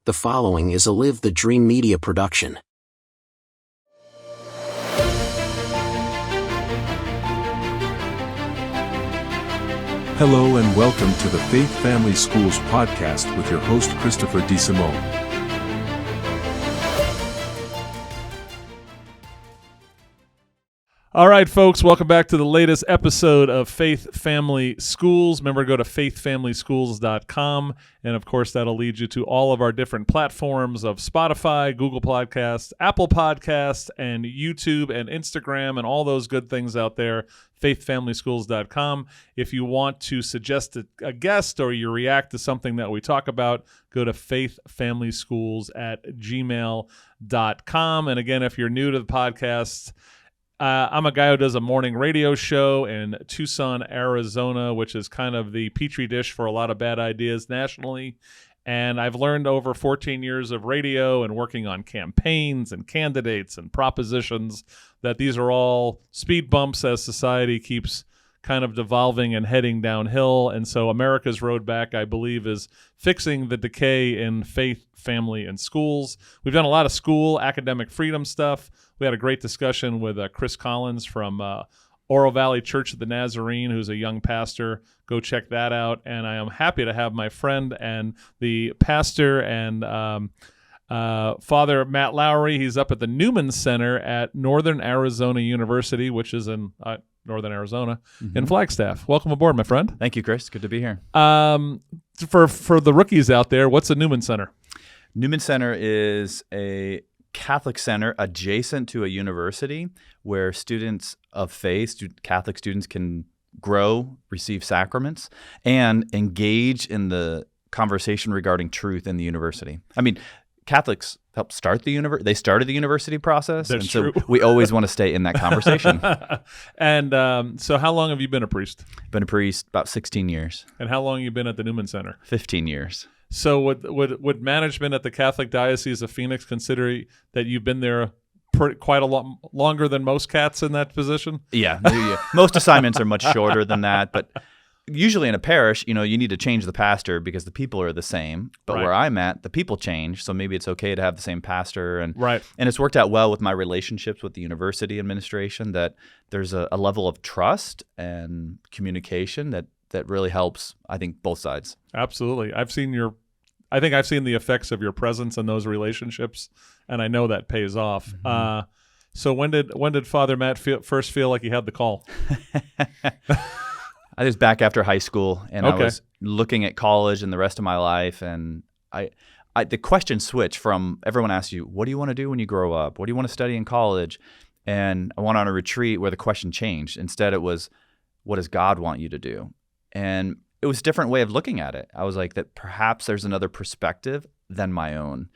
The following is a Live the Dream Media production. Hello and welcome to the Faith Family Schools podcast with your host Christopher DeSimone. All right, folks, welcome back to the latest episode of Faith Family Schools. Remember, go to faithfamilyschools.com, and of course, that'll lead you to all of our different platforms of Spotify, Google Podcasts, Apple Podcasts, and YouTube and Instagram, and all those good things out there. faithfamilyschools.com. If you want to suggest a guest or you react to something that we talk about, go to faithfamilyschools@gmail.com. And again, if you're new to the podcast, I'm a guy who does a morning radio show in Tucson, Arizona, which is kind of the petri dish for a lot of bad ideas nationally. And I've learned over 14 years of radio and working on campaigns and candidates and propositions that these are all speed bumps as society keeps kind of devolving and heading downhill. And so America's road back, I believe, is fixing the decay in faith, family, and schools. We've done a lot of school academic freedom stuff. We had a great discussion with Chris Collins from Oro Valley Church of the Nazarene, who's a young pastor. Go check that out. And I am happy to have my friend and the pastor and Father Matt Lowry. He's up at the Newman Center at Northern Arizona University, which is in Northern Arizona, in Flagstaff. Welcome aboard, my friend. Thank you, Chris. Good to be here. For the rookies out there, what's a Newman Center? Newman Center is a Catholic center adjacent to a university where students of faith, Catholic students, can grow, receive sacraments, and engage in the conversation regarding truth in the university. I mean, Catholics helped start the university. They started the university process. That's and so true. We always want to stay in that conversation. And so how long have you been a priest? Been a priest about 16 years. And how long have you been at the Newman Center? 15 years. So would management at the Catholic Diocese of Phoenix consider that you've been there quite a lot longer than most cats in that position? Yeah. Most assignments are much shorter than that, but usually in a parish, you need to change the pastor because the people are the same. But Right. where I'm at, the people change, so maybe it's okay to have the same pastor. And Right. And it's worked out well with my relationships with the university administration that there's a level of trust and communication that really helps, I think, both sides. Absolutely. I think I've seen the effects of your presence in those relationships, and I know that pays off. So when did Father Matt first feel like he had the call? I was back after high school, and Okay. I was looking at college and the rest of my life, and the question switched from everyone asks you, what do you want to do when you grow up? What do you want to study in college? And I went on a retreat where the question changed. Instead, it was, what does God want you to do? And it was a different way of looking at it. I was like, that perhaps there's another perspective than my own.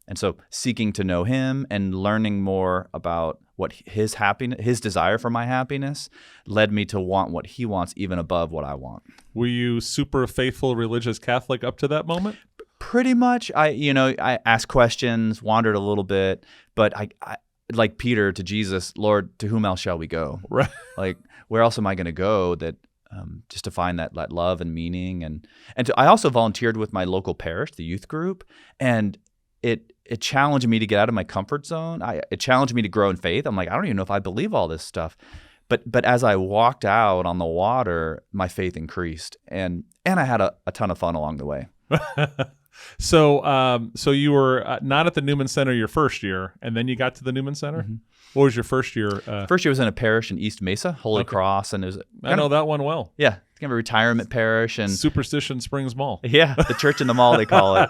And so seeking to know him and learning more about what his happiness, his desire for my happiness led me to want what he wants even above what I want. Were you super faithful religious Catholic up to that moment? Pretty much. I asked questions, wandered a little bit, but I like Peter to Jesus, Lord, to whom else shall we go? Right. Like, where else am I going to go that just to find that love and meaning? And I also volunteered with my local parish, the youth group, and it challenged me to get out of my comfort zone. It challenged me to grow in faith. I'm like, I don't even know if I believe all this stuff. But as I walked out on the water, my faith increased, and I had a ton of fun along the way. So you were not at the Newman Center your first year, and then you got to the Newman Center? Mm-hmm. What was your first year? First year was in a parish in East Mesa, Holy Okay. Cross, and it was I know that one well. yeah, it's kind of a retirement parish, and Superstition Springs Mall. yeah, the church in the mall they call it.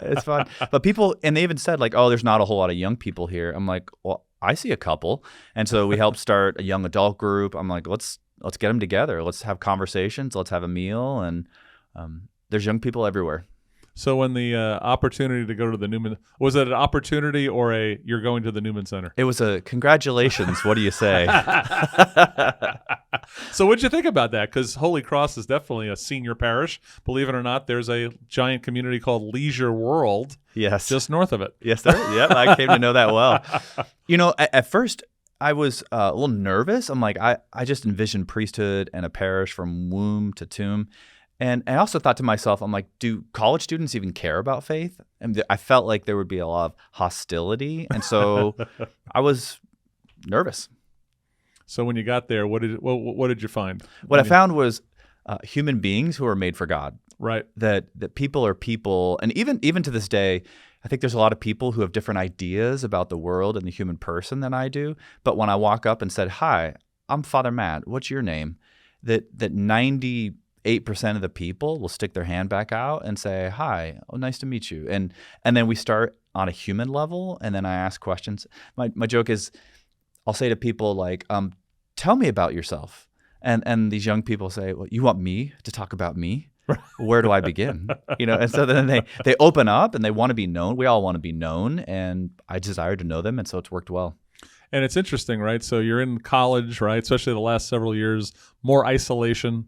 It's fun, but people, and they even said like, oh, there's not a whole lot of young people here. I'm like, well, I see a couple, and so we helped start a young adult group. I'm like, let's get them together. Let's have conversations. Let's have a meal, and there's young people everywhere. So when the opportunity to go to the Newman, was it an opportunity or you're going to the Newman Center? It was a congratulations. What do you say? So what'd you think about that? Because Holy Cross is definitely a senior parish. Believe it or not, there's a giant community called Leisure World Yes. just north of it. Yes, there. Yep, I came to know that well. At first I was a little nervous. I'm like, I just envisioned priesthood and a parish from womb to tomb. And I also thought to myself, I'm like, do college students even care about faith? And I felt like there would be a lot of hostility. And so I was nervous. So when you got there, what did you find? What I found was human beings who are made for God. Right. That people are people. And even to this day, I think there's a lot of people who have different ideas about the world and the human person than I do. But when I walk up and said, "Hi, I'm Father Matt. What's your name?" That 98% of the people will stick their hand back out and say, "Hi, oh, nice to meet you." And then we start on a human level, and then I ask questions. My joke is, I'll say to people like, "Tell me about yourself." And these young people say, "Well, you want me to talk about me? Where do I begin?" And so then they open up and they want to be known. We all want to be known, and I desire to know them, and so it's worked well. And it's interesting, right? So you're in college, right? Especially the last several years, more isolation,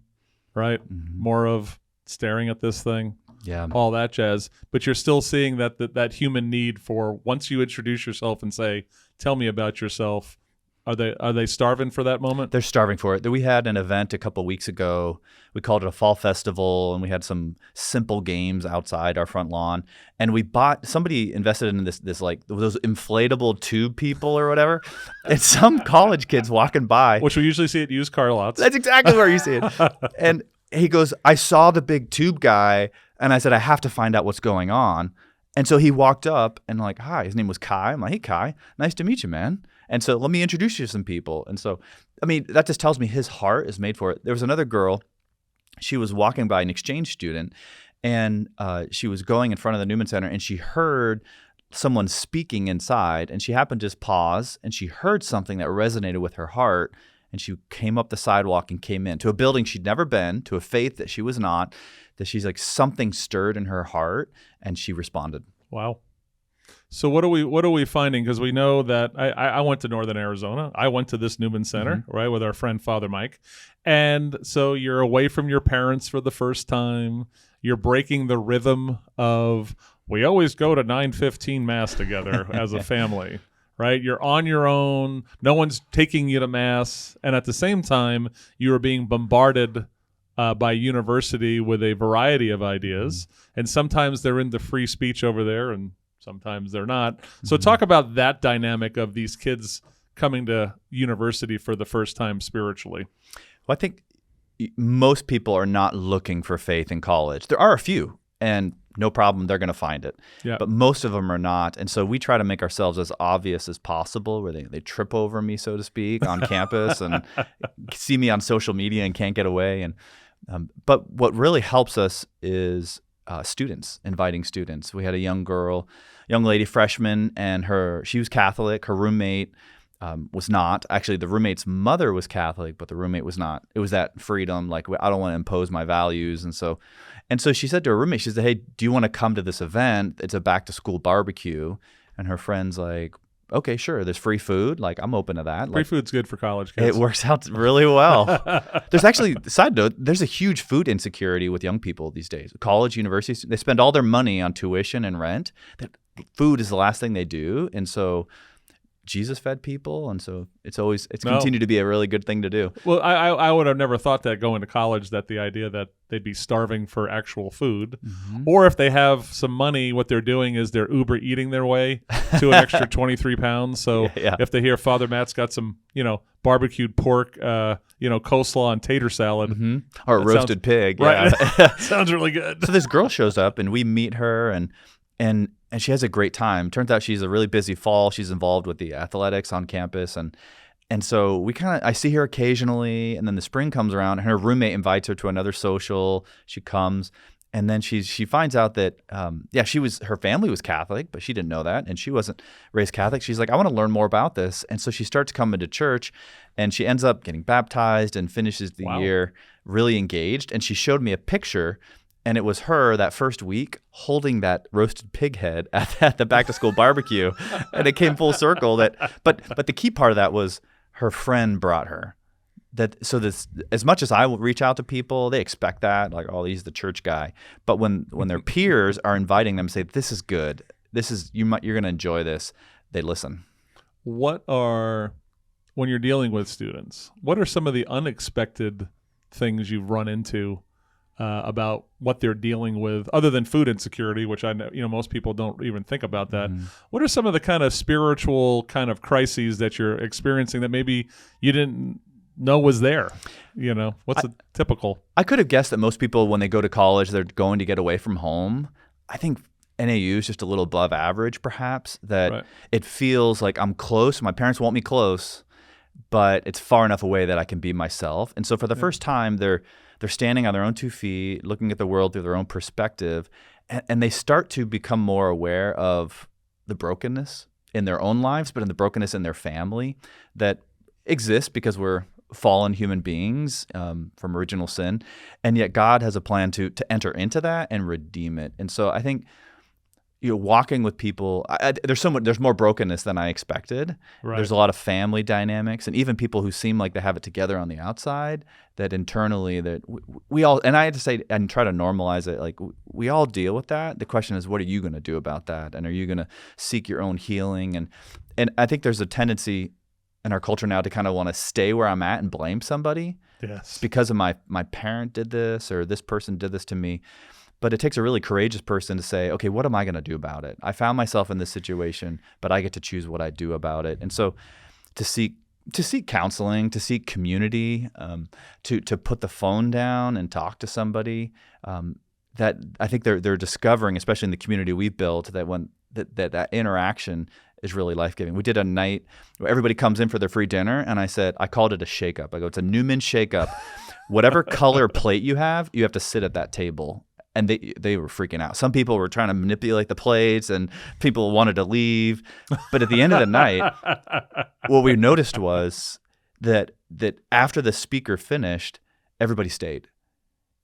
right? Mm-hmm. More of staring at this thing, Yeah. all that jazz. But you're still seeing that human need for, once you introduce yourself and say, "Tell me about yourself," are they starving for that moment? They're starving for it. We had an event a couple weeks ago. We called it a fall festival, and we had some simple games outside our front lawn. And somebody invested in this like those inflatable tube people or whatever. And some college kids walking by, Which we usually see at used car lots. that's exactly where you see it. And he goes, "I saw the big tube guy," and I said, "I have to find out what's going on." And so he walked up and like, "Hi," his name was Kai. I'm like, "Hey, Kai, nice to meet you, man. And so let me introduce you to some people." And so, I mean, that just tells me his heart is made for it. There was another girl. She was walking by an exchange student, and she was going in front of the Newman Center, and she heard someone speaking inside, and she happened to just pause, and she heard something that resonated with her heart, and she came up the sidewalk and came in to a building she'd never been, to a faith that she was not, that she's like, something stirred in her heart, and she responded. Wow. So what are we finding? Because we know that I went to Northern Arizona. I went to this Newman Center, right, with our friend Father Mike. And so you're away from your parents for the first time. You're breaking the rhythm of, we always go to 9:15 Mass together as a family, right? You're on your own. No one's taking you to Mass. And at the same time, you are being bombarded by university with a variety of ideas. And sometimes they're into free speech over there, and sometimes they're not. So talk about that dynamic of these kids coming to university for the first time spiritually. Well, I think most people are not looking for faith in college. There are a few, and no problem, they're going to find it. Yeah. But most of them are not. And so we try to make ourselves as obvious as possible, where they trip over me, so to speak, on campus and see me on social media and can't get away. And but what really helps us is inviting students. We had a young lady, freshman, and she was Catholic. Her roommate was not. Actually, the roommate's mother was Catholic, but the roommate was not. It was that freedom, like, I don't want to impose my values. And so she said to her roommate, she said, "Hey, do you want to come to this event? It's a back-to-school barbecue." And her friend's like, "Okay, sure. There's free food. Like, I'm open to that." Free food's good for college kids. It works out really well. There's actually, side note, there's a huge food insecurity with young people these days. College, universities, they spend all their money on tuition and rent. That food is the last thing they do. And so Jesus fed people, and so it's continued to be a really good thing to do. Well, I would have never thought that going to college, that the idea that they'd be starving for actual food, or if they have some money, what they're doing is they're Uber eating their way to an extra 23 pounds. So if they hear Father Matt's got some, barbecued pork, coleslaw and tater salad, or roasted pig, right? Sounds really good. So this girl shows up, and we meet her, and she has a great time. Turns out she's a really busy fall. She's involved with the athletics on campus. And so I see her occasionally, and then the spring comes around, and her roommate invites her to another social. She comes, and then she finds out that, her family was Catholic, but she didn't know that, and she wasn't raised Catholic. She's like, "I want to learn more about this." And so she starts coming to church, and she ends up getting baptized and finishes the year really engaged. And she showed me a picture, and it was her that first week holding that roasted pig head at the back-to-school barbecue. And it came full circle. But the key part of that was her friend brought her. As much as I will reach out to people, they expect that, like, "Oh, he's the church guy." But when their peers are inviting them, say, "This is good. You're going to enjoy this," they listen. When you're dealing with students, what are some of the unexpected things you've run into about what they're dealing with, other than food insecurity, which I know most people don't even think about that. What are some of the kind of spiritual kind of crises that you're experiencing that maybe you didn't know was there? What's a typical? I could have guessed that most people, when they go to college, they're going to get away from home. I think NAU is just a little above average, perhaps, that it feels like I'm close. My parents want me close, but it's far enough away that I can be myself. And so for the first time, they're standing on their own 2 feet, looking at the world through their own perspective, and they start to become more aware of the brokenness in their own lives, but in the brokenness in their family that exists because we're fallen human beings from original sin, and yet God has a plan to enter into that and redeem it. And so I think walking with people, there's more brokenness than I expected. There's a lot of family dynamics, and even people who seem like they have it together on the outside, that internally that we all, and I had to say and try to normalize it, like we all deal with that. The question is, what are you going to do about that? And are you going to seek your own healing? And I think there's a tendency in our culture now to kind of want to stay where I'm at and blame somebody. Yes. It's because of my parent did this, or this person did this to me. But it takes a really courageous person to say, okay, what am I going to do about it? I found myself in this situation, but I get to choose what I do about it. And so to seek counseling, to seek community, to put the phone down and talk to somebody, that I think they're discovering, especially in the community we've built, that interaction is really life-giving. We did a night where everybody comes in for their free dinner, and I called it a shake-up. I go, it's a Newman shake-up. Whatever color plate you have to sit at that table. And they were freaking out. Some people were trying to manipulate the plates, and people wanted to leave. But at the end of the night, what we noticed was that after the speaker finished, everybody stayed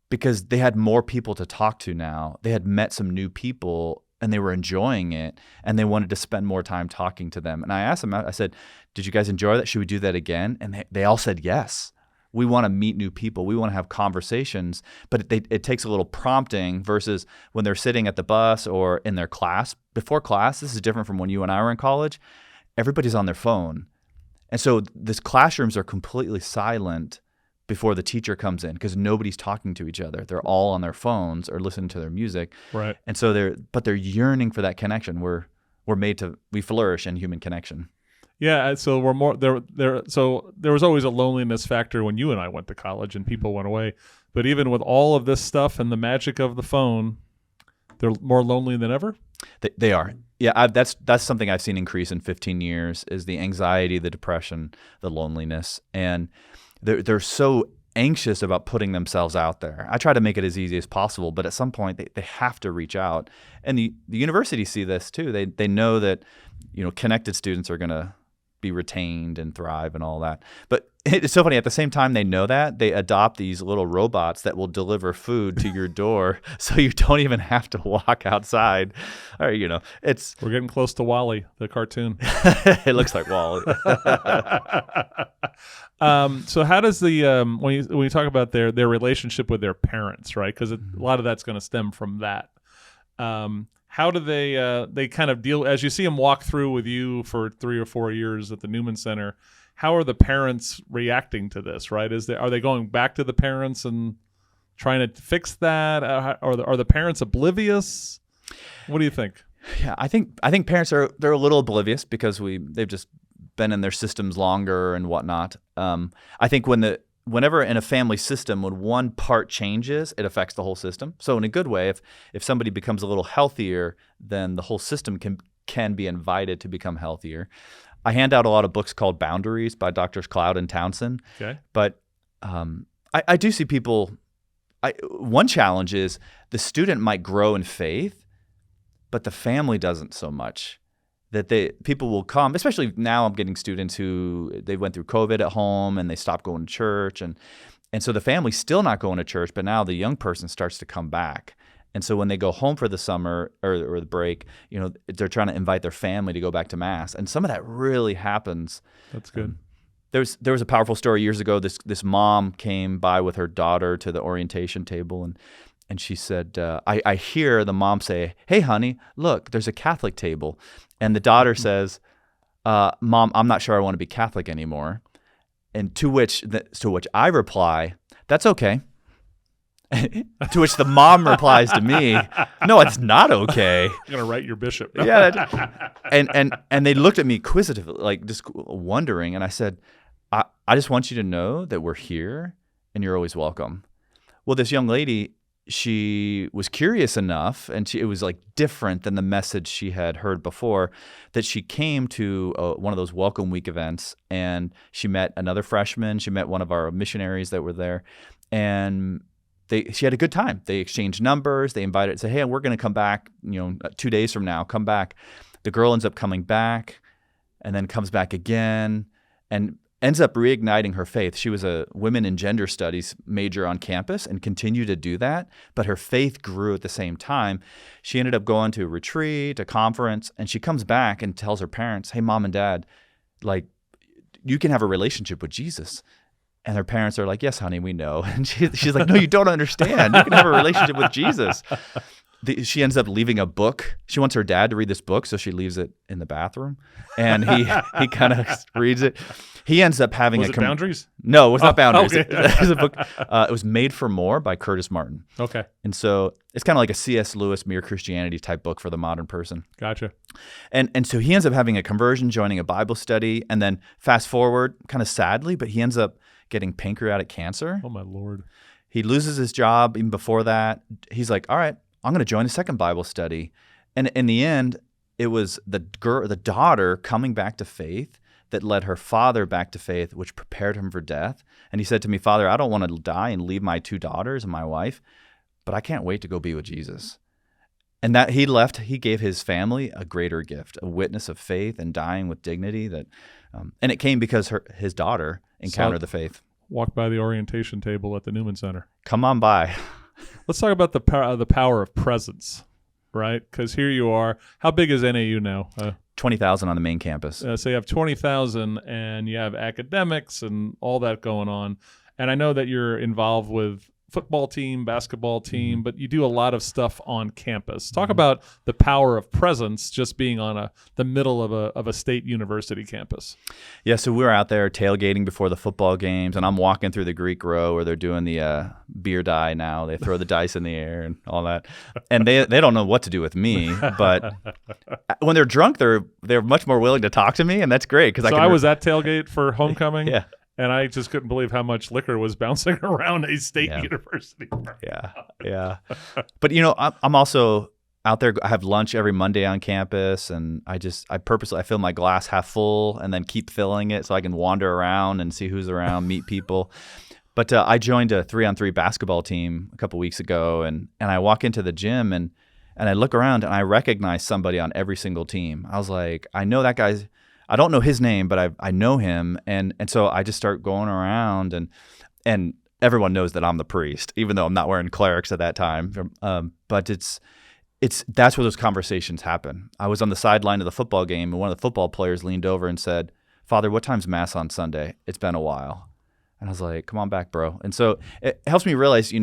because they had more people to talk to now. They had met some new people, and they were enjoying it, and they wanted to spend more time talking to them. And I asked them, I said, did you guys enjoy that? Should we do that again? And they all said yes. We want to meet new people. We want to have conversations, but it takes a little prompting versus when they're sitting at the bus or in their class. Before class, this is different from when you and I were in college. Everybody's on their phone. And so these classrooms are completely silent before the teacher comes in because nobody's talking to each other. They're all on their phones or listening to their music. Right. And so they're yearning for that connection. We flourish in human connection. Yeah, so we're more there. So there was always a loneliness factor when you and I went to college and people went away. But even with all of this stuff and the magic of the phone, they're more lonely than ever. They are. Yeah, that's something I've seen increase in 15 years is the anxiety, the depression, the loneliness, and they're so anxious about putting themselves out there. I try to make it as easy as possible, but at some point they have to reach out. And the universities see this too. They know that connected students are going to be retained and thrive and all that. But it's so funny. At the same time they know that, they adopt these little robots that will deliver food to your door so you don't even have to walk outside. Or, we're getting close to WALL-E, the cartoon. It looks like WALL-E. So how does the when you talk about their relationship with their parents, right? Because a lot of that's going to stem from that. How do they kind of deal, as you see them walk through with you for 3 or 4 years at the Newman Center? How are the parents reacting to this? Right? Are they going back to the parents and trying to fix that? Are the parents oblivious? What do you think? Yeah, I think parents they're a little oblivious because they've just been in their systems longer and whatnot. I think whenever in a family system, when one part changes, it affects the whole system. So in a good way, if somebody becomes a little healthier, then the whole system can be invited to become healthier. I hand out a lot of books called Boundaries by Drs. Cloud and Townsend. Okay. But I do see people. One challenge is the student might grow in faith, but the family doesn't so much. That people will come, especially now I'm getting students who they went through COVID at home and they stopped going to church. And so the family's still not going to church, but now the young person starts to come back. And so when they go home for the summer or the break, they're trying to invite their family to go back to Mass. And some of that really happens. That's good. There was a powerful story years ago. This mom came by with her daughter to the orientation table and she said, I hear the mom say, "Hey, honey, look, there's a Catholic table." And the daughter says, "Mom, I'm not sure I want to be Catholic anymore." And to which I reply, "That's okay." To which the mom replies to me, "No, it's not okay." I'm gonna write your bishop. Yeah, and they looked at me inquisitively, like just wondering, and I said, I just want you to know that we're here and you're always welcome. Well, this young lady, she was curious enough, and it was like different than the message she had heard before, that she came to one of those Welcome Week events, and she met another freshman. She met one of our missionaries that were there, and she had a good time. They exchanged numbers. They invited, said, "Hey, we're going to come back, 2 days from now. Come back." The girl ends up coming back, and then comes back again, and ends up reigniting her faith. She was a women and gender studies major on campus and continued to do that, but her faith grew at the same time. She ended up going to a retreat, a conference, and she comes back and tells her parents, "Hey, Mom and Dad, like, you can have a relationship with Jesus." And her parents are like, "Yes, honey, we know." And she's like, "No, you don't understand. You can have a relationship with Jesus." She ends up leaving a book. She wants her dad to read this book, so she leaves it in the bathroom. And he kind of reads it. He ends up having Was it Boundaries? No, it was not Boundaries. Okay. It was a book. It was Made for More by Curtis Martin. Okay. And so it's kind of like a C.S. Lewis, Mere Christianity type book for the modern person. Gotcha. And so he ends up having a conversion, joining a Bible study, and then fast forward, kind of sadly, but he ends up getting pancreatic cancer. Oh, my Lord. He loses his job. Even before that, he's like, "All right, I'm going to join a second Bible study." And in the end, it was the daughter coming back to faith that led her father back to faith, which prepared him for death. And he said to me, "Father, I don't want to die and leave my 2 daughters and my wife, but I can't wait to go be with Jesus." And that he gave his family a greater gift, a witness of faith and dying with dignity. And it came because his daughter encountered the faith. Walk by the orientation table at the Newman Center. Come on by. Let's talk about the power of presence, right? Because here you are. How big is NAU now? 20,000 on the main campus. So you have 20,000, and you have academics and all that going on. And I know that you're involved with football team, basketball team, but you do a lot of stuff on campus. Talk about the power of presence just being on the middle of a state university campus. Yeah, so we were out there tailgating before the football games, and I'm walking through the Greek row where they're doing the beer die now. They throw the dice in the air and all that. And they don't know what to do with me, but when they're drunk, they're much more willing to talk to me, and that's great. So I was at tailgate for homecoming. Yeah. And I just couldn't believe how much liquor was bouncing around a state university. Yeah. But, I'm also out there. I have lunch every Monday on campus, and I fill my glass half full and then keep filling it so I can wander around and see who's around, meet people. But I joined a 3-on-3 basketball team a couple weeks ago, and I walk into the gym, and I look around, and I recognize somebody on every single team. I was like, I know that guy's. I don't know his name, but I know him, and so I just start going around, and everyone knows that I'm the priest, even though I'm not wearing clerics at that time. But that's where those conversations happen. I was on the sideline of the football game, and one of the football players leaned over and said, "Father, what time's Mass on Sunday? It's been a while." And I was like, "Come on back, bro." And so it helps me realize,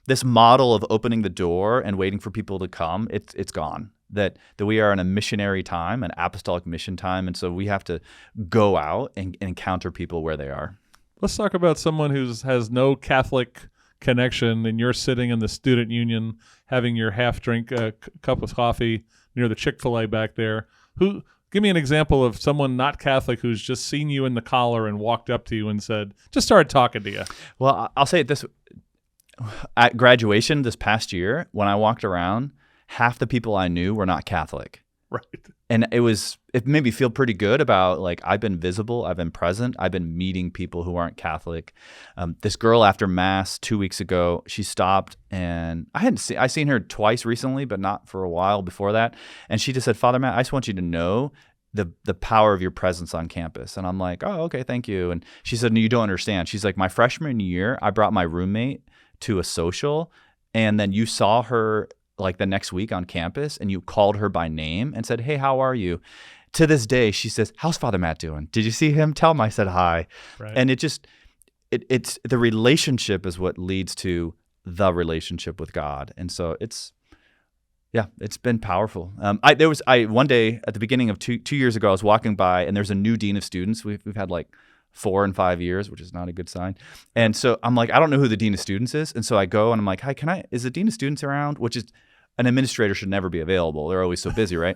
this model of opening the door and waiting for people to come, it's gone. That we are in a missionary time, an apostolic mission time, and so we have to go out and encounter people where they are. Let's talk about someone who has no Catholic connection, and you're sitting in the student union having your half-drink cup of coffee near the Chick-fil-A back there. Give me an example of someone not Catholic who's just seen you in the collar and walked up to you and just started talking to you. Well, I'll say it this: at graduation this past year, when I walked around, half the people I knew were not Catholic. Right. And it made me feel pretty good about, like, I've been visible, I've been present, I've been meeting people who aren't Catholic. This girl after Mass 2 weeks ago, she stopped, and I seen her twice recently, but not for a while before that. And she just said, "Father Matt, I just want you to know the power of your presence on campus." And I'm like, "Oh, okay, thank you." And she said, "No, you don't understand." She's like, "My freshman year, I brought my roommate to a social, and then you saw her like the next week on campus, and you called her by name and said, 'Hey, how are you?' To this day, she says, 'How's Father Matt doing? Did you see him? Tell him I said hi.'" Right. And it's the relationship is what leads to the relationship with God. And so it's been powerful. One day at the beginning of two years ago, I was walking by, and there's a new dean of students. We've had like 4 and 5 years, which is not a good sign. And so I'm like, I don't know who the dean of students is. And so I go and I'm like, hi, is the dean of students around? Which is, an administrator should never be available. They're always so busy, right?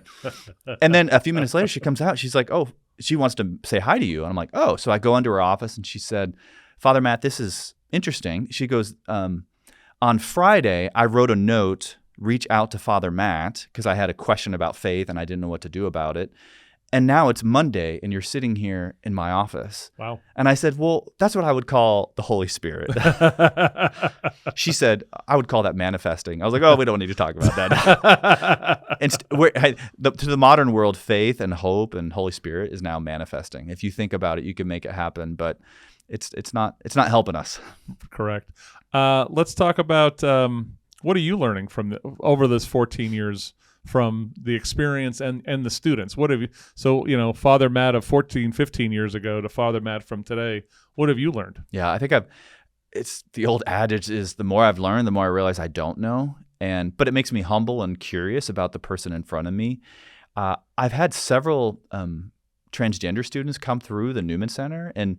And then a few minutes later, she comes out. She's like, oh, she wants to say hi to you. And I'm like, oh. So I go into her office and she said, Father Matt, this is interesting. She goes, on Friday, I wrote a note, reach out to Father Matt, because I had a question about faith and I didn't know what to do about it. And now it's Monday and you're sitting here in my office. Wow. And I said, well, that's what I would call the Holy Spirit. She said, I would call that manifesting. I was like, oh, we don't need to talk about that. And to the modern world, faith and hope and Holy Spirit is now manifesting. If you think about it, you can make it happen, but it's not helping us. Correct. Let's talk about what are you learning from over this 14 years from the experience and the students? What have you, so, Father Matt of 14, 15 years ago to Father Matt from today, what have you learned? Yeah, I think it's the old adage is the more I've learned, the more I realize I don't know. But it makes me humble and curious about the person in front of me. I've had several transgender students come through the Newman Center, and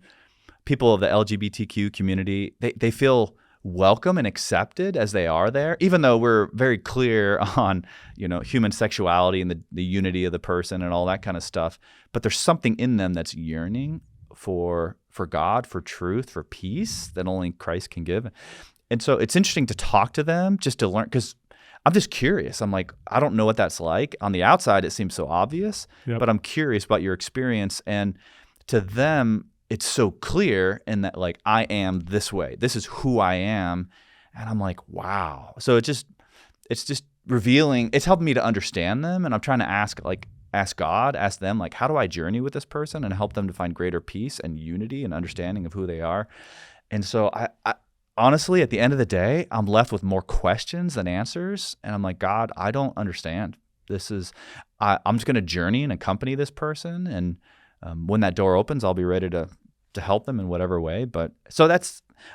people of the LGBTQ community, they feel welcome and accepted as they are there, even though we're very clear on, human sexuality and the unity of the person and all that kind of stuff. But there's something in them that's yearning for God, for truth, for peace that only Christ can give. And so it's interesting to talk to them just to learn, because I'm just curious. I'm like, I don't know what that's like. On the outside, it seems so obvious, but I'm curious about your experience. And to them, it's so clear in that, like, I am this way. This is who I am. And I'm like, wow. So it's just revealing. It's helping me to understand them. And I'm trying to ask God, ask them, like, how do I journey with this person and help them to find greater peace and unity and understanding of who they are? And so I honestly, at the end of the day, I'm left with more questions than answers. And I'm like, God, I don't understand. I'm just going to journey and accompany this person. And when that door opens, I'll be ready to help them in whatever way. But so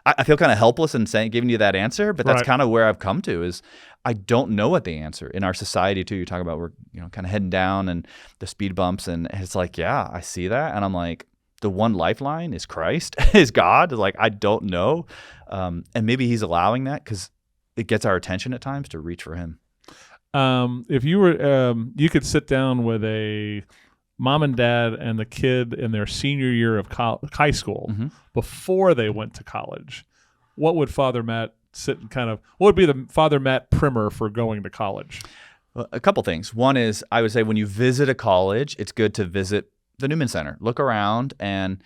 I feel kind of helpless in giving you that answer, but that's kind of where I've come to is I don't know what the answer in our society too. You talk about we're, kind of heading down and the speed bumps, and it's like, yeah, I see that. And I'm like, the one lifeline is Christ, is God. Like, I don't know. And maybe he's allowing that because it gets our attention at times to reach for him. If you were, you could sit down with a mom and dad and the kid in their senior year of high school before they went to college, what would Father Matt what would be the Father Matt primer for going to college? Well, a couple things. One is, I would say when you visit a college, it's good to visit the Newman Center. Look around, and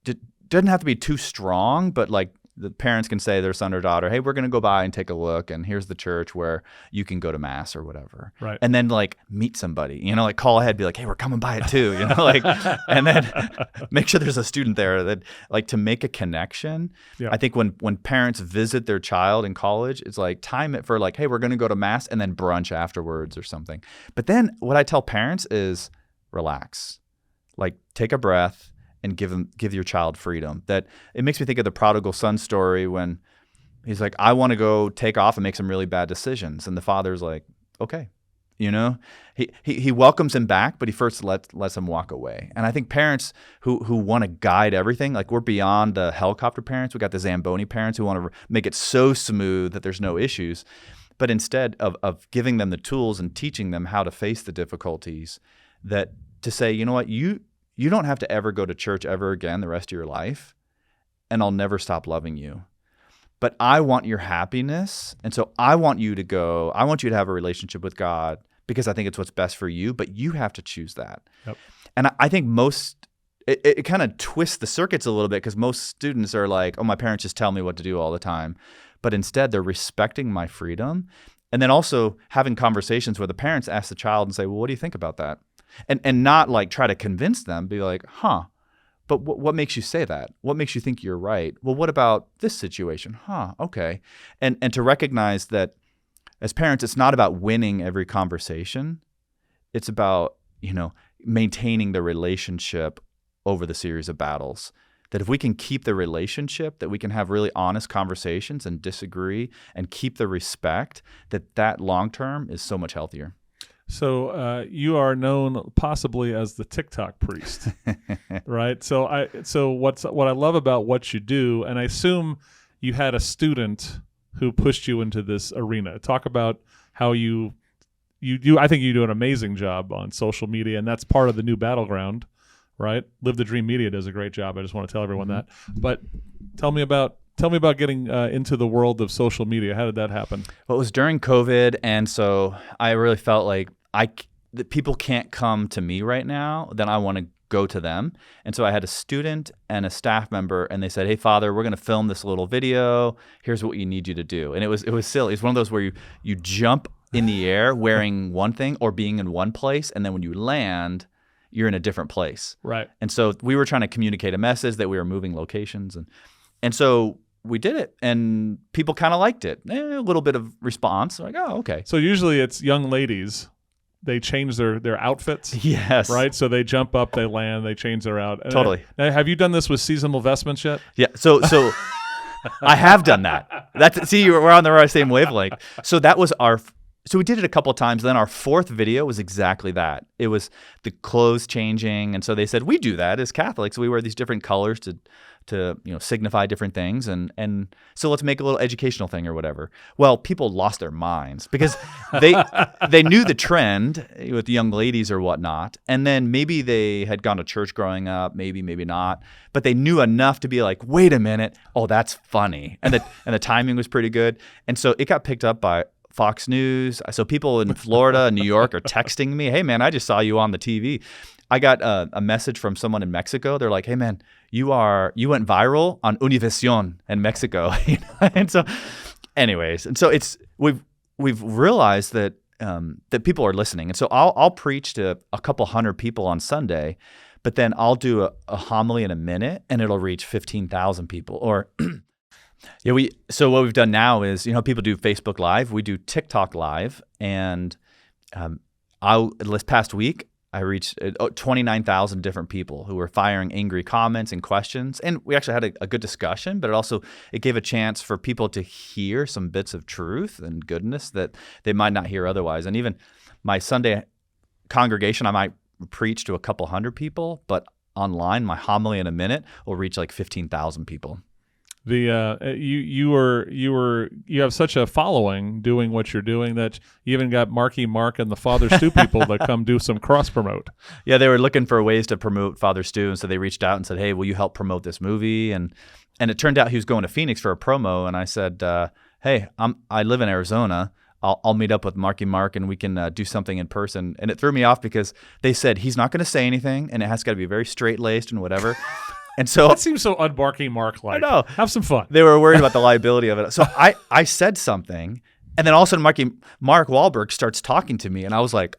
it doesn't have to be too strong, but like the parents can say to their son or daughter, hey, we're going to go by and take a look, and here's the church where you can go to mass or whatever. Right. And then like meet somebody, like call ahead, be like, hey, we're coming by it too, and then make sure there's a student there that like to make a connection. Yeah. I think when parents visit their child in college, it's like time it for like, hey, we're going to go to mass and then brunch afterwards or something. But then what I tell parents is relax, like take a breath, and give your child freedom. That it makes me think of the prodigal son story when he's like, I want to go take off and make some really bad decisions. And the father's like, okay. He welcomes him back, but he first lets him walk away. And I think parents who want to guide everything, like we're beyond the helicopter parents. We got the Zamboni parents who want to make it so smooth that there's no issues. But instead of giving them the tools and teaching them how to face the difficulties, that to say, you know what, you don't have to ever go to church ever again the rest of your life, and I'll never stop loving you. But I want your happiness, and so I want you to go. I want you to have a relationship with God because I think it's what's best for you, but you have to choose that. Yep. And I think it kind of twists the circuits a little bit because most students are like, oh, my parents just tell me what to do all the time. But instead, they're respecting my freedom. And then also having conversations where the parents ask the child and say, well, what do you think about that? And not like try to convince them, be like, but what makes you say that? What makes you think you're right? Well, what about this situation? Okay. And to recognize that as parents, it's not about winning every conversation. It's about, maintaining the relationship over the series of battles. That if we can keep the relationship, that we can have really honest conversations and disagree and keep the respect, that long-term is so much healthier. So you are known possibly as the TikTok priest, right? So what I love about what you do, and I assume you had a student who pushed you into this arena. Talk about how you do. I think you do an amazing job on social media, and that's part of the new battleground, right? Live the Dream Media does a great job. I just want to tell everyone that. But tell me about getting into the world of social media. How did that happen? Well, it was during COVID, and so I really felt like that people can't come to me right now, then I want to go to them. And so I had a student and a staff member, and they said, "Hey, Father, we're going to film this little video. Here's what we need you to do." And it was silly. It's one of those where you jump in the air wearing one thing or being in one place, and then when you land, you're in a different place. Right. And so we were trying to communicate a message that we were moving locations, and so we did it, and people kind of liked it. A little bit of response, like, "Oh, okay." So usually it's young ladies. They change their outfits. Yes. Right? So they jump up, they land, they change their outfit. Totally. Now, have you done this with seasonal vestments yet? Yeah. So I have done that. See, we're on the same wavelength. So that was so we did it a couple of times. Then our fourth video was exactly that. It was the clothes changing. And so they said, we do that as Catholics. We wear these different colors to signify different things. And so let's make a little educational thing or whatever. Well, people lost their minds because they knew the trend with the young ladies or whatnot. And then maybe they had gone to church growing up, maybe not. But they knew enough to be like, wait a minute. Oh, that's funny. And the timing was pretty good. And so it got picked up by Fox News. So people in Florida and New York are texting me, "Hey, man, I just saw you on the TV." I got a message from someone in Mexico. They're like, "Hey, man, you went viral on Univision in Mexico." And so, anyways, and so we've realized that that people are listening. And so I'll preach to a couple hundred people on Sunday, but then I'll do a homily in a minute, and it'll reach 15,000 people. Or so what we've done now is, people do Facebook Live, we do TikTok Live, and this past week I reached 29,000 different people who were firing angry comments and questions, and we actually had a good discussion. But it gave a chance for people to hear some bits of truth and goodness that they might not hear otherwise. And even my Sunday congregation, I might preach to a couple hundred people, but online, my homily in a minute will reach like 15,000 people. You have such a following doing what you're doing that you even got Marky Mark and the Father Stu people that come do some cross promote. Yeah, they were looking for ways to promote Father Stu, and so they reached out and said, "Hey, will you help promote this movie?" And it turned out he was going to Phoenix for a promo, and I said, "Hey, I live in Arizona. I'll meet up with Marky Mark and we can do something in person." And it threw me off because they said he's not going to say anything, and it has got to be very straight laced and whatever. And so that seems so unbarking Mark-like. I know. Have some fun. They were worried about the liability of it. So I said something, and then all of a sudden Mark Wahlberg starts talking to me, and I was like,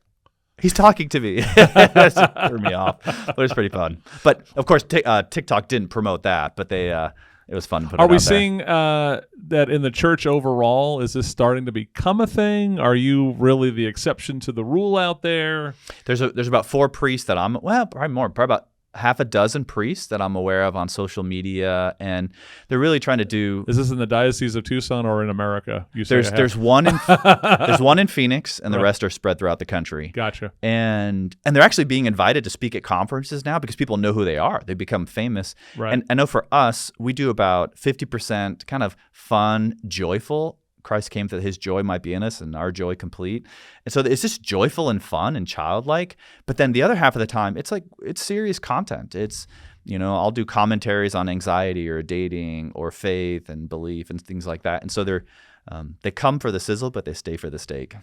he's talking to me. That threw me off. But it was pretty fun. But of course, TikTok didn't promote that, but it was fun to put it out there. Are we seeing that in the church overall? Is this starting to become a thing? Are you really the exception to the rule out there? There's about 4 priests that probably about half a dozen priests that I'm aware of on social media, and they're really trying to do. Is this in the Diocese of Tucson or in America? There's one in Phoenix, and the rest are spread throughout the country. Gotcha. And they're actually being invited to speak at conferences now because people know who they are. They become famous. Right. And I know for us, we do about 50% kind of fun, joyful. Christ came that his joy might be in us and our joy complete. And so it's just joyful and fun and childlike. But then the other half of the time, it's serious content. It's, I'll do commentaries on anxiety or dating or faith and belief and things like that. And so they come for the sizzle, but they stay for the steak.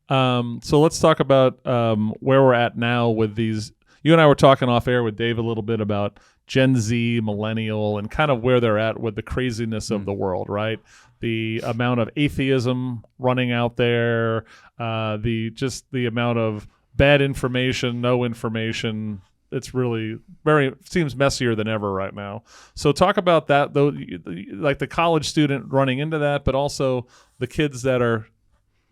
So let's talk about where we're at now with these. You and I were talking off air with Dave a little bit about Gen Z, millennial, and kind of where they're at with the craziness of the world, right? The amount of atheism running out there, the amount of bad information, no information. It's really seems messier than ever right now. So talk about that, though, like the college student running into that, but also the kids that are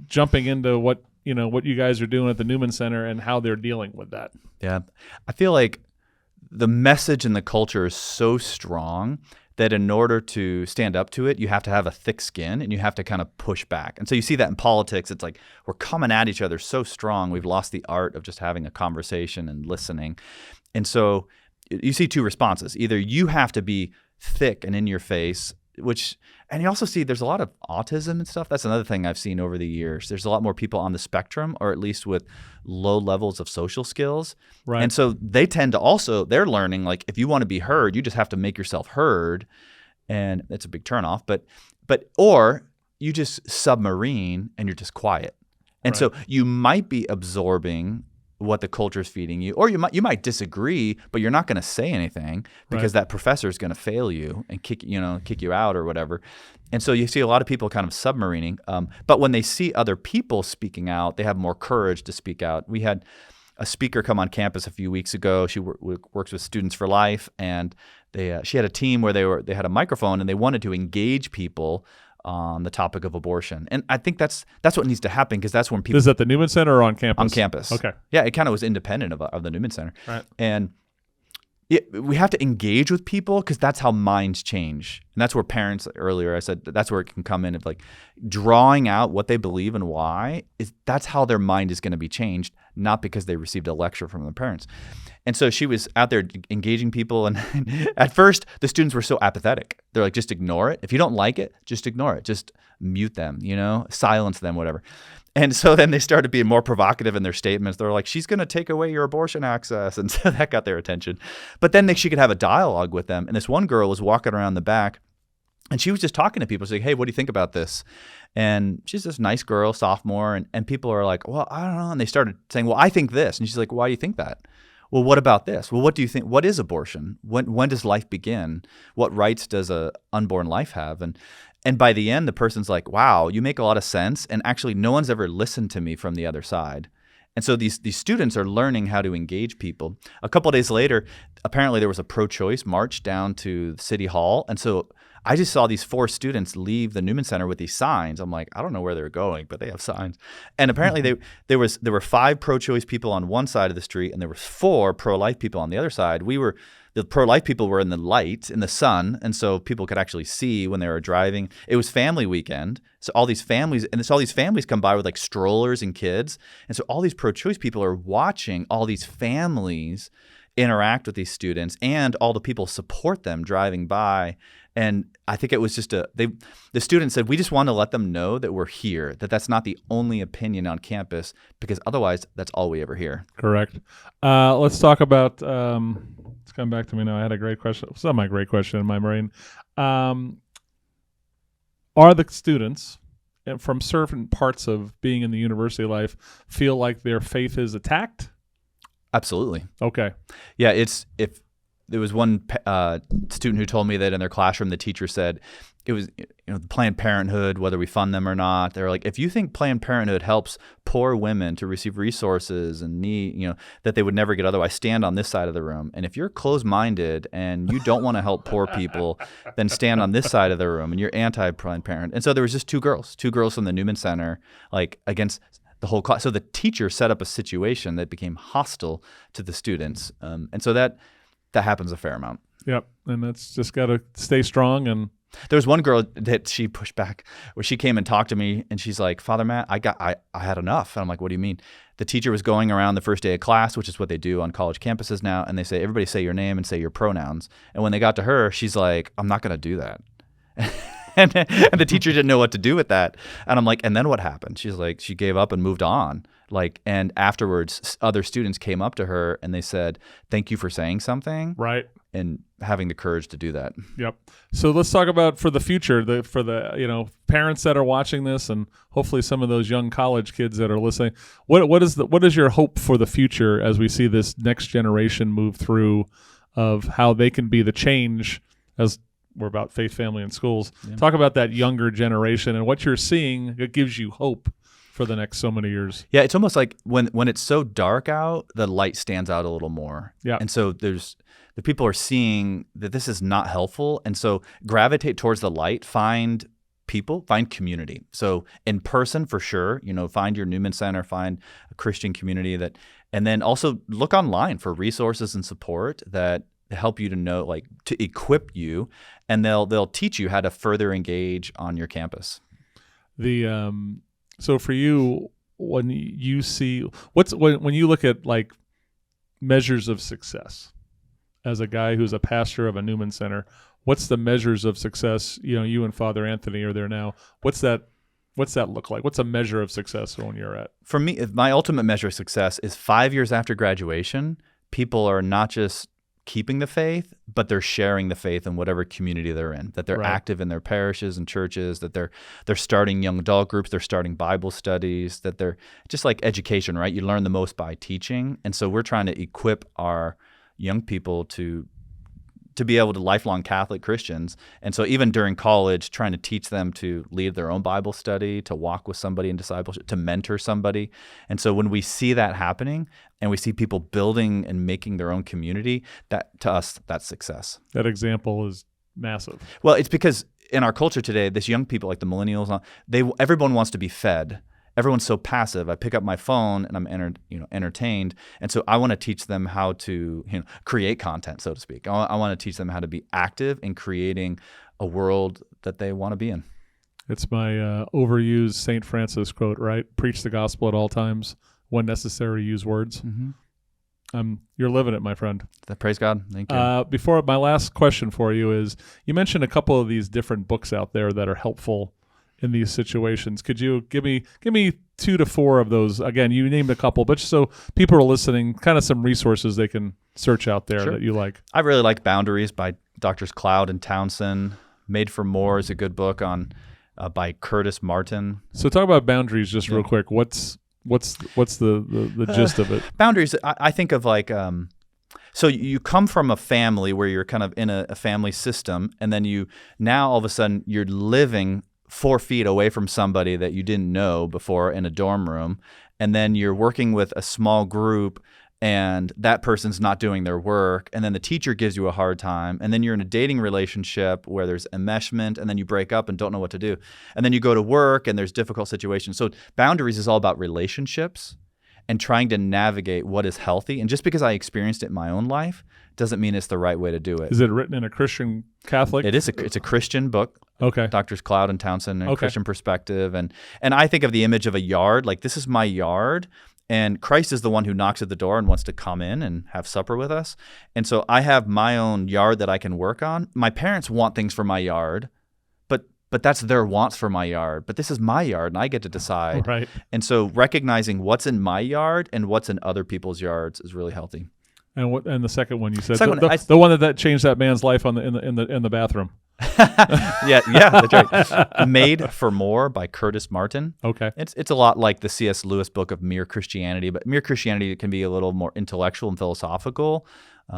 jumping into what you guys are doing at the Newman Center and how they're dealing with that. Yeah, I feel like the message in the culture is so strong that in order to stand up to it, you have to have a thick skin and you have to kind of push back. And so you see that in politics. It's like we're coming at each other so strong. We've lost the art of just having a conversation and listening. And so you see two responses. Either you have to be thick and in your face, and you also see there's a lot of autism and stuff. That's another thing I've seen over the years. There's a lot more people on the spectrum, or at least with low levels of social skills. Right. And so they tend to also, they're learning, like, if you want to be heard, you just have to make yourself heard. And it's a big turnoff. Or you just submarine and you're just quiet. And so you might be absorbing what the culture is feeding you, or you might disagree, but you're not going to say anything because that professor is going to fail you and kick you out or whatever. And so you see a lot of people kind of submarining. But when they see other people speaking out, they have more courage to speak out. We had a speaker come on campus a few weeks ago. She works with Students for Life, and she had a team where they had a microphone and they wanted to engage people on the topic of abortion. And I think that's what needs to happen, because that's when people... Is that the Newman Center or on campus? On campus. Okay. Yeah, it kind of was independent of the Newman Center. Right. And we have to engage with people, because that's how minds change. And that's where parents, earlier I said, that's where it can come in, of like drawing out what they believe and why. That's how their mind is going to be changed, not because they received a lecture from their parents. And so she was out there engaging people, and at first the students were so apathetic. They're like, just ignore it. If you don't like it, just ignore it. Just mute them, silence them, whatever. And so then they started being more provocative in their statements. They're like, she's going to take away your abortion access. And so that got their attention. But then she could have a dialogue with them. And this one girl was walking around the back, and she was just talking to people. She's like, hey, what do you think about this? And she's this nice girl, sophomore. And people are like, well, I don't know. And they started saying, well, I think this. And she's like, why do you think that? Well, what about this? Well, what do you think? What is abortion? When does life begin? What rights does a unborn life have? And by the end, the person's like, wow, you make a lot of sense. And actually, no one's ever listened to me from the other side. And so these students are learning how to engage people. A couple of days later, apparently there was a pro-choice march down to City Hall. And so I just saw these 4 students leave the Newman Center with these signs. I'm like, I don't know where they're going, but they have signs. And apparently there were 5 pro-choice people on one side of the street, and there were 4 pro-life people on the other side. The pro-life people were in the light, in the sun, and so people could actually see when they were driving. It was family weekend, so all these families come by with like strollers and kids. And so all these pro-choice people are watching all these families interact with these students, and all the people support them driving by. And I think it was just the students said, we just want to let them know that we're here, that's not the only opinion on campus, because otherwise that's all we ever hear. Correct. Let's talk about, it's coming back to me now. I had a great question. It's not my great question in my brain. Are the students from certain parts of being in the university life feel like their faith is attacked? Absolutely. Okay. Yeah, if there was one student who told me that in their classroom, the teacher said it was the Planned Parenthood, whether we fund them or not. They're like, if you think Planned Parenthood helps poor women to receive resources and that they would never get otherwise, stand on this side of the room. And if you're closed-minded and you don't want to help poor people, then stand on this side of the room and you're anti-Planned Parenthood. And so there was just 2 girls from the Newman Center, like against the whole class. So the teacher set up a situation that became hostile to the students. And so that happens a fair amount. Yep. And that's just got to stay strong. And there was one girl that she pushed back, where she came and talked to me, and she's like, Father Matt, I had enough. And I'm like, what do you mean? The teacher was going around the first day of class, which is what they do on college campuses now, and they say, everybody say your name and say your pronouns. And when they got to her, she's like, I'm not going to do that. and the teacher didn't know what to do with that. And I'm like, and then what happened? She's like, she gave up and moved on. And afterwards, other students came up to her and they said, thank you for saying something. Right. And having the courage to do that. Yep. So let's talk about for the future, for the parents that are watching this, and hopefully some of those young college kids that are listening. What is your hope for the future as we see this next generation move through, of how they can be the change, as we're about faith, family, and schools. Yeah. Talk about that younger generation and what you're seeing that gives you hope for the next so many years. Yeah, it's almost like when it's so dark out, the light stands out a little more. Yeah. And so the people are seeing that this is not helpful, and so gravitate towards the light, find people, find community. So in person for sure, find your Newman Center, find a Christian community and then also look online for resources and support that help you to know, like to equip you, and they'll teach you how to further engage on your campus. So for you, when you see when you look at like measures of success as a guy who's a pastor of a Newman Center, what's the measures of success? You and Father Anthony are there now. What's that look like? What's a measure of success when you're at? For me, my ultimate measure of success is 5 years after graduation, people are not just keeping the faith, but they're sharing the faith in whatever community they're in, that they're active in their parishes and churches, that they're starting young adult groups, they're starting Bible studies, that they're just like education, right? You learn the most by teaching. And so we're trying to equip our young people to be able to lifelong Catholic Christians. And so even during college, trying to teach them to lead their own Bible study, to walk with somebody in discipleship, to mentor somebody. And so when we see that happening and we see people building and making their own community, that to us, that's success. That example is massive. Well, it's because in our culture today, this young people, like the millennials, everyone wants to be fed. Everyone's so passive. I pick up my phone and I'm entertained, and so I want to teach them how to create content, so to speak. I want to teach them how to be active in creating a world that they want to be in. It's my overused St. Francis quote, right? Preach the gospel at all times. When necessary, use words. Mm-hmm. You're living it, my friend. Praise God. Thank you. Before my last question for you is, you mentioned a couple of these different books out there that are helpful in these situations. Could you give me 2 to 4 of those? Again, you named a couple, but just so people are listening, kind of some resources they can search out there that you like. I really like Boundaries by Drs. Cloud and Townsend. Made for More is a good book by Curtis Martin. So talk about boundaries just real quick. What's the gist of it? Boundaries, I think of like so you come from a family where you're kind of in a family system, and then now all of a sudden you're living 4 feet away from somebody that you didn't know before in a dorm room, and then you're working with a small group and that person's not doing their work, and then the teacher gives you a hard time, and then you're in a dating relationship where there's enmeshment, and then you break up and don't know what to do, and then you go to work and there's difficult situations. So Boundaries is all about relationships and trying to navigate what is healthy. And just because I experienced it in my own life doesn't mean it's the right way to do it. Is it written in a Christian Catholic? It is. It's a Christian book. Okay. Drs. Cloud and Townsend, and Christian perspective. And I think of the image of a yard, like this is my yard, and Christ is the one who knocks at the door and wants to come in and have supper with us. And so I have my own yard that I can work on. My parents want things for my yard, but that's their wants for my yard. But this is my yard, and I get to decide. Right. And so recognizing what's in my yard and what's in other people's yards is really healthy. And the second one you said, the one that changed that man's life in the bathroom. yeah, that's right. Made for More by Curtis Martin. Okay. It's a lot like the C.S. Lewis book of Mere Christianity, but Mere Christianity can be a little more intellectual and philosophical.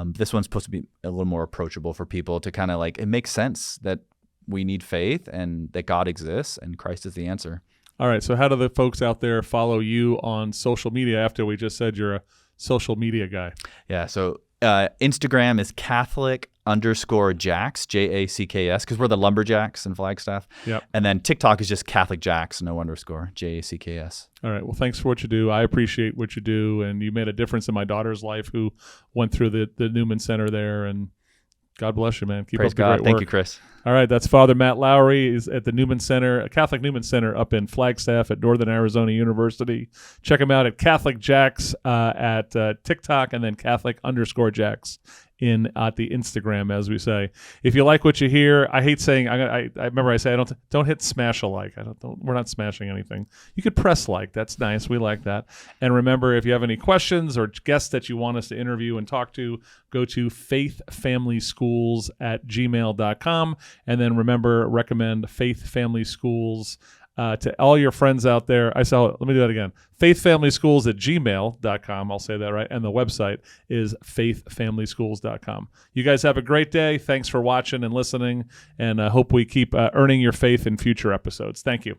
This one's supposed to be a little more approachable for people to kind of like, it makes sense that we need faith and that God exists and Christ is the answer. All right. So how do the folks out there follow you on social media after we just said you're a social media guy? Yeah. So Instagram is Catholic_Jacks, Jacks, because we're the lumberjacks in Flagstaff. Yep. And then TikTok is just Catholic Jacks, no underscore, Jacks. All right. Well, thanks for what you do. I appreciate what you do, and you made a difference in my daughter's life who went through the Newman Center there, and God bless you, man. Keep Praise up the God. great work. Thank you, Chris. All right, that's Father Matt Lowry. Is at the Newman Center, a Catholic Newman Center up in Flagstaff at Northern Arizona University. Check him out at Catholic Jacks at TikTok, and then Catholic_Jacks at the Instagram, as we say. If you like what you hear, I hate saying. I remember I say don't hit smash a like. We're not smashing anything. You could press like. That's nice. We like that. And remember, if you have any questions or guests that you want us to interview and talk to, go to faithfamilyschools@gmail.com. And then remember, recommend Faith Family Schools to all your friends out there. Let me do that again. faithfamilyschools@gmail.com. I'll say that right. And the website is faithfamilyschools.com. You guys have a great day. Thanks for watching and listening. And I hope we keep earning your faith in future episodes. Thank you.